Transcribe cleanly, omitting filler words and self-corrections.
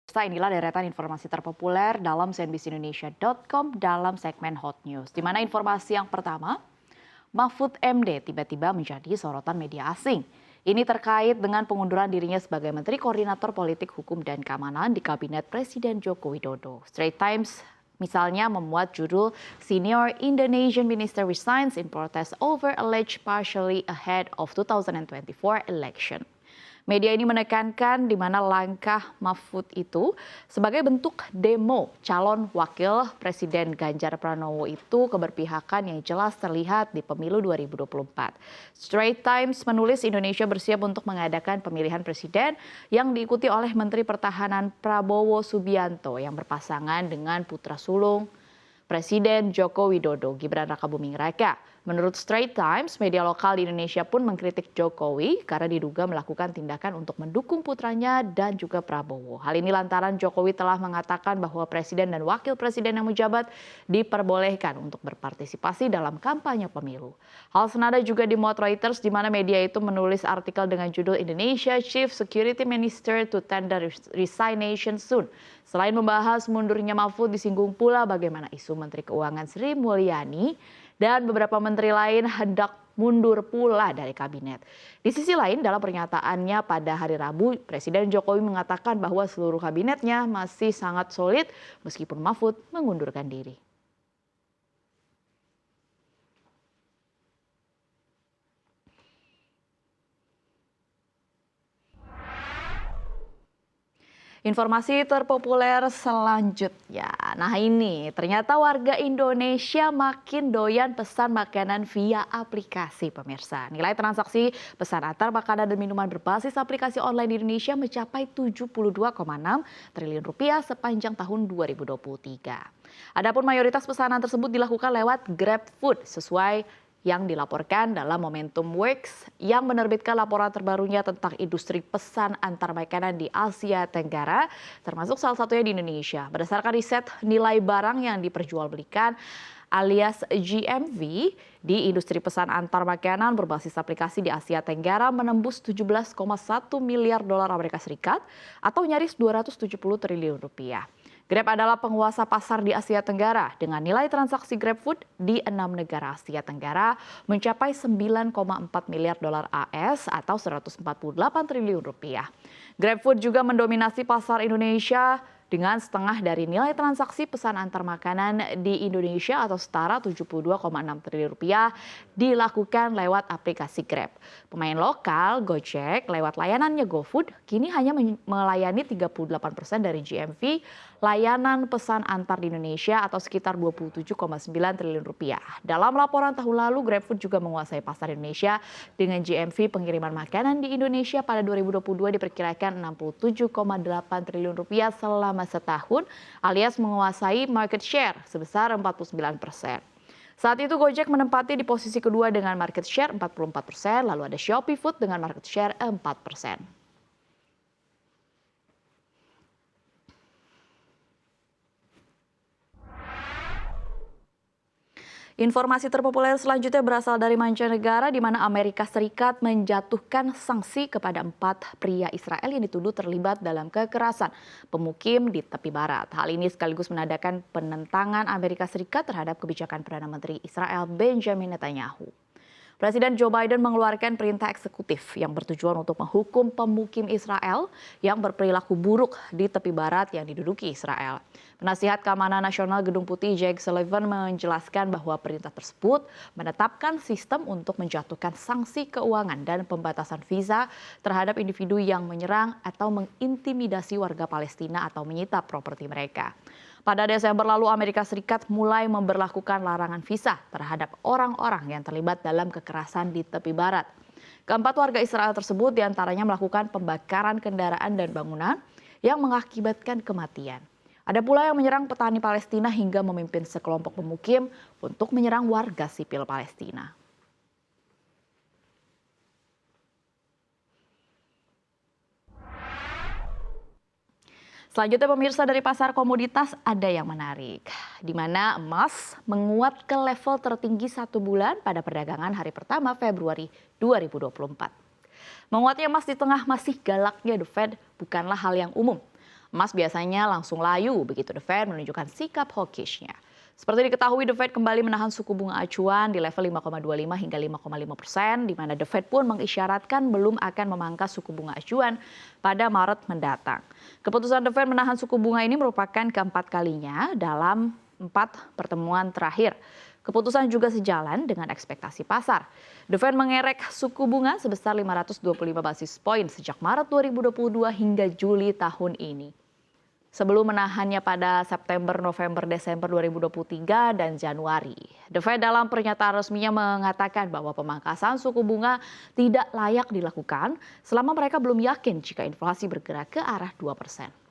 Inilah deretan informasi terpopuler dalam cnbcindonesia.com dalam segmen Hot News. Di mana informasi yang pertama, Mahfud MD tiba-tiba menjadi sorotan media asing. Ini terkait dengan pengunduran dirinya sebagai Menteri Koordinator Politik Hukum dan Keamanan di Kabinet Presiden Joko Widodo. Straits Times misalnya memuat judul Senior Indonesian Minister Resigns in Protest Over Alleged Partially Ahead of 2024 Election. Media ini menekankan di mana langkah Mahfud itu sebagai bentuk demo calon wakil Presiden Ganjar Pranowo itu keberpihakan yang jelas terlihat di pemilu 2024. Straits Times menulis Indonesia bersiap untuk mengadakan pemilihan presiden yang diikuti oleh Menteri Pertahanan Prabowo Subianto yang berpasangan dengan putra sulung Presiden Joko Widodo, Gibran Rakabuming Raka. Menurut Straits Times, media lokal di Indonesia pun mengkritik Jokowi karena diduga melakukan tindakan untuk mendukung putranya dan juga Prabowo. Hal ini lantaran Jokowi telah mengatakan bahwa presiden dan wakil presiden yang menjabat diperbolehkan untuk berpartisipasi dalam kampanye pemilu. Hal senada juga dimuat Reuters di mana media itu menulis artikel dengan judul Indonesia Chief Security Minister to Tender Resignation Soon. Selain membahas mundurnya Mahfud, disinggung pula bagaimana isu Menteri Keuangan Sri Mulyani dan beberapa menteri lain hendak mundur pula dari kabinet. Di sisi lain, dalam pernyataannya pada hari Rabu, Presiden Jokowi mengatakan bahwa seluruh kabinetnya masih sangat solid meskipun Mahfud mengundurkan diri. Informasi terpopuler selanjutnya. Nah ini, ternyata warga Indonesia makin doyan pesan makanan via aplikasi pemirsa. Nilai transaksi pesan antar makanan dan minuman berbasis aplikasi online di Indonesia mencapai 72,6 triliun rupiah sepanjang tahun 2023. Adapun mayoritas pesanan tersebut dilakukan lewat GrabFood sesuai yang dilaporkan dalam Momentum Works yang menerbitkan laporan terbarunya tentang industri pesan antar makanan di Asia Tenggara, termasuk salah satunya di Indonesia. Berdasarkan riset nilai barang yang diperjualbelikan alias GMV di industri pesan antar makanan berbasis aplikasi di Asia Tenggara menembus 17,1 miliar dolar Amerika Serikat atau nyaris 270 triliun rupiah. Grab adalah penguasa pasar di Asia Tenggara dengan nilai transaksi GrabFood di 6 negara Asia Tenggara mencapai 9,4 miliar dolar AS atau 148 triliun rupiah. GrabFood juga mendominasi pasar Indonesia dengan setengah dari nilai transaksi pesan antar makanan di Indonesia atau setara 72,6 triliun rupiah dilakukan lewat aplikasi Grab. Pemain lokal Gojek lewat layanannya GoFood kini hanya melayani 38% dari GMV layanan pesan antar di Indonesia atau sekitar 27,9 triliun rupiah. Dalam laporan tahun lalu, GrabFood juga menguasai pasar Indonesia dengan GMV pengiriman makanan di Indonesia pada 2022 diperkirakan 67,8 triliun rupiah selama setahun, alias menguasai market share sebesar 49%. Saat itu Gojek menempati di posisi kedua dengan market share 44%, lalu ada Shopee Food dengan market share 4%. Informasi terpopuler selanjutnya berasal dari mancanegara di mana Amerika Serikat menjatuhkan sanksi kepada 4 pria Israel yang dituduh terlibat dalam kekerasan pemukim di tepi barat. Hal ini sekaligus menandakan penentangan Amerika Serikat terhadap kebijakan Perdana Menteri Israel Benjamin Netanyahu. Presiden Joe Biden mengeluarkan perintah eksekutif yang bertujuan untuk menghukum pemukim Israel yang berperilaku buruk di tepi barat yang diduduki Israel. Penasihat Keamanan Nasional Gedung Putih Jake Sullivan menjelaskan bahwa perintah tersebut menetapkan sistem untuk menjatuhkan sanksi keuangan dan pembatasan visa terhadap individu yang menyerang atau mengintimidasi warga Palestina atau menyita properti mereka. Pada Desember lalu, Amerika Serikat mulai memberlakukan larangan visa terhadap orang-orang yang terlibat dalam kekerasan di tepi barat. Keempat warga Israel tersebut diantaranya melakukan pembakaran kendaraan dan bangunan yang mengakibatkan kematian. Ada pula yang menyerang petani Palestina hingga memimpin sekelompok pemukim untuk menyerang warga sipil Palestina. Selanjutnya pemirsa, dari pasar komoditas ada yang menarik, di mana emas menguat ke level tertinggi 1 bulan pada perdagangan hari pertama Februari 2024. Menguatnya emas di tengah masih galaknya The Fed bukanlah hal yang umum. Emas biasanya langsung layu begitu The Fed menunjukkan sikap hawkish-nya. Seperti diketahui, The Fed kembali menahan suku bunga acuan di level 5,25 hingga 5,5%, di mana The Fed pun mengisyaratkan belum akan memangkas suku bunga acuan pada Maret mendatang. Keputusan The Fed menahan suku bunga ini merupakan keempat kalinya dalam 4 pertemuan terakhir. Keputusan juga sejalan dengan ekspektasi pasar. The Fed mengerek suku bunga sebesar 525 basis poin sejak Maret 2022 hingga Juli tahun ini, sebelum menahannya pada September, November, Desember 2023 dan Januari. The Fed dalam pernyataan resminya mengatakan bahwa pemangkasan suku bunga tidak layak dilakukan selama mereka belum yakin jika inflasi bergerak ke arah 2%.